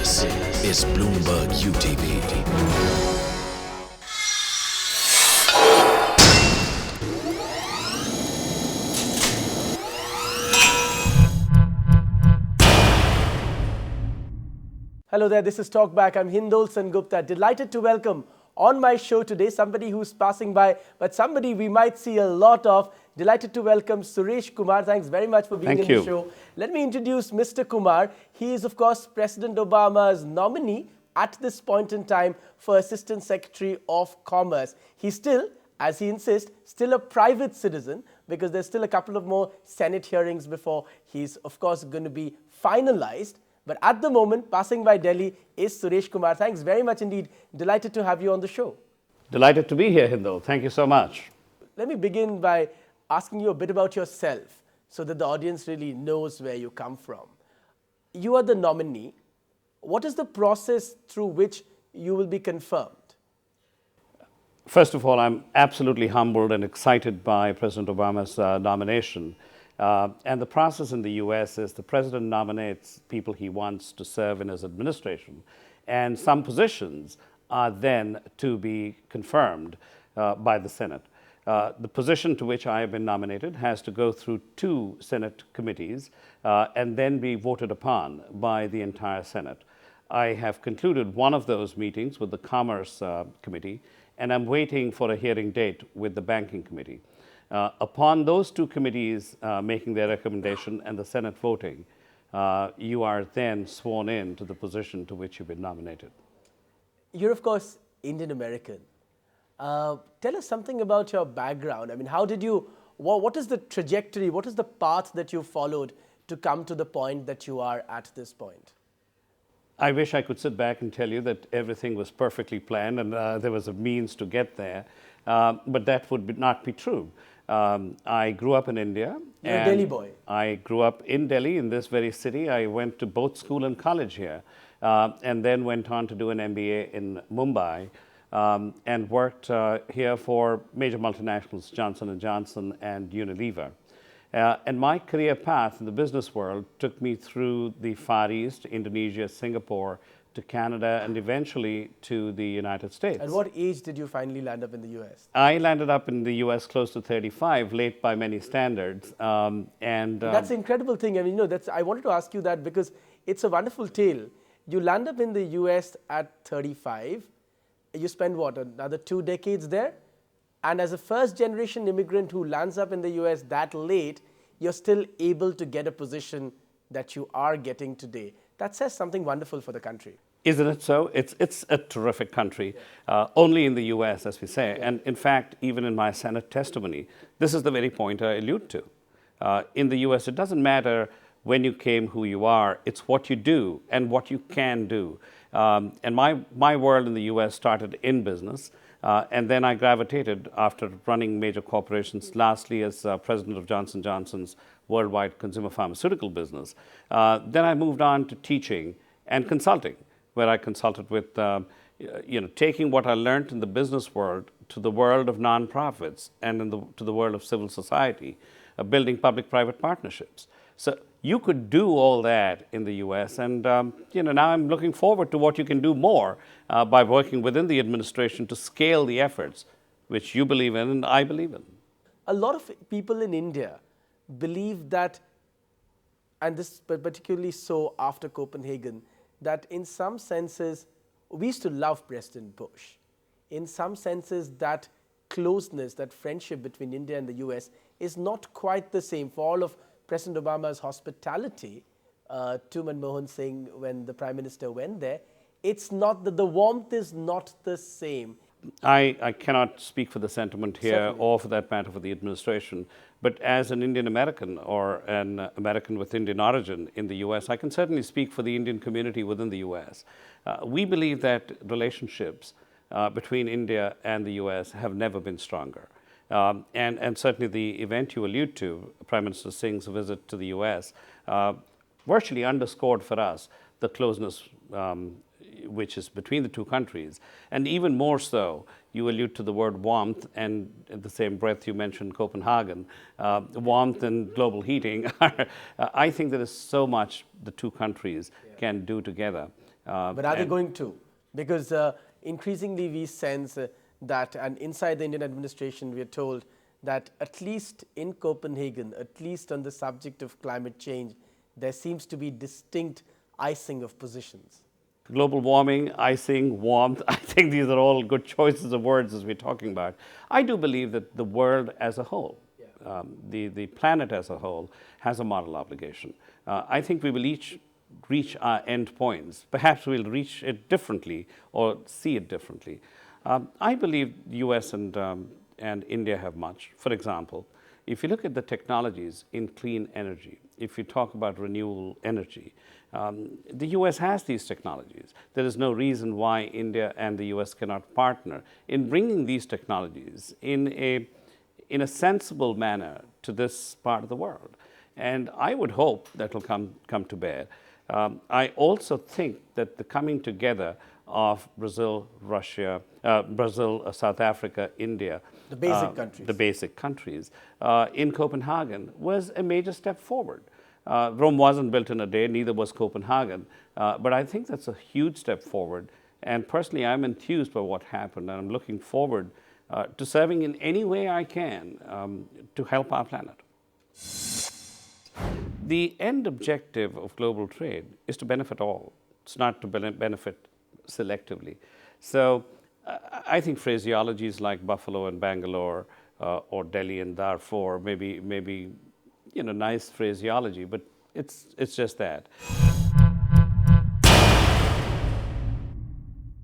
This is Bloomberg UTV. Hello there, this is Talkback. I'm Hindol Sengupta. Delighted to welcome on my show today somebody who's passing by, but somebody we might see a lot of. Delighted to welcome Suresh Kumar. Thanks very much for being in the show. Let me introduce Mr. Kumar. He is, of course, President Obama's nominee at this point in time for Assistant Secretary of Commerce. He's still, as he insists, still a private citizen because there's still a couple of more Senate hearings before he's, of course, going to be finalized. But at the moment, passing by Delhi is Suresh Kumar. Thanks very much indeed. Delighted to have you on the show. Delighted to be here, Hindol. Thank you so much. Let me begin by asking you a bit about yourself so that the audience really knows where you come from. You are the nominee. What is the process through which you will be confirmed? First of all, I'm absolutely humbled and excited by President Obama's nomination. And the process in the US is the president nominates people he wants to serve in his administration, and some positions are then to be confirmed by the Senate. The position to which I have been nominated has to go through 2 Senate committees and then be voted upon by the entire Senate. I have concluded one of those meetings with the Commerce Committee, and I'm waiting for a hearing date with the Banking Committee. Upon those 2 committees making their recommendation and the Senate voting, you are then sworn in to the position to which you've been nominated. You're, of course, Indian American. Tell us something about your background. I mean, how did you, what is the trajectory, what is the path that you followed to come to the point that you are at this point? I wish I could sit back and tell you that everything was perfectly planned and there was a means to get there, but that would not be true. I grew up in India. You're a Delhi boy. I grew up in Delhi, in this very city. I went to both school and college here, and then went on to do an MBA in Mumbai, and worked here for major multinationals, Johnson & Johnson and Unilever. And my career path in the business world took me through the Far East, Indonesia, Singapore, to Canada, and eventually to the United States. At what age did you finally land up in the US? I landed up in the US close to 35, late by many standards. That's an incredible thing. I mean, I wanted to ask you that because it's a wonderful tale. You land up in the US at 35. You spend what, another 2 decades there? And as a first generation immigrant who lands up in the US that late, you're still able to get a position that you are getting today. That says something wonderful for the country. Isn't it so? It's a terrific country, only in the US, as we say. And in fact, even in my Senate testimony, this is the very point I allude to. In the US, it doesn't matter when you came, who you are, it's what you do and what you can do. And my world in the US started in business, and then I gravitated after running major corporations, lastly as president of Johnson & Johnson's worldwide consumer pharmaceutical business. Then I moved on to teaching and consulting, where I consulted with, taking what I learned in the business world to the world of nonprofits and to the world of civil society, building public-private partnerships. So you could do all that in the US, and now I'm looking forward to what you can do more by working within the administration to scale the efforts which you believe in and I believe in. A lot of people in India believe that, and this particularly so after Copenhagen, that in some senses, we used to love President Bush. In some senses, that closeness, that friendship between India and the US is not quite the same. For all of President Obama's hospitality to Manmohan Singh when the Prime Minister went there, it's not the warmth is not the same. I cannot speak for the sentiment here. Certainly. Or for that matter for the administration, but as an Indian American or an American with Indian origin in the US, I can certainly speak for the Indian community within the US. We believe that relationships between India and the US have never been stronger. And certainly the event you allude to, Prime Minister Singh's visit to the US, virtually underscored for us the closeness which is between the 2 countries. And even more so, you allude to the word warmth, and in the same breath you mentioned Copenhagen. Warmth and global heating. I think there is so much the 2 countries can do together. But are they going to? Because increasingly we sense that, and inside the Indian administration we are told that at least in Copenhagen, at least on the subject of climate change, there seems to be distinct icing of positions. Global warming, icing, warmth, I think these are all good choices of words as we're talking about. I do believe that the world as a whole, the planet as a whole, has a moral obligation. I think we will each reach our end points. Perhaps we'll reach it differently or see it differently. I believe the US and India have much. For example, if you look at the technologies in clean energy, if you talk about renewable energy, the US has these technologies. There is no reason why India and the US cannot partner in bringing these technologies in a sensible manner to this part of the world. And I would hope that will come to bear. I also think that the coming together of Brazil, Russia, South Africa, India, the basic countries, in Copenhagen was a major step forward. Rome wasn't built in a day, neither was Copenhagen, but I think that's a huge step forward. And personally, I'm enthused by what happened, and I'm looking forward to serving in any way I can to help our planet. The end objective of global trade is to benefit all. It's not to benefit selectively. So I think phraseologies like Buffalo and Bangalore or Delhi and Darfur maybe nice phraseology, but it's just that.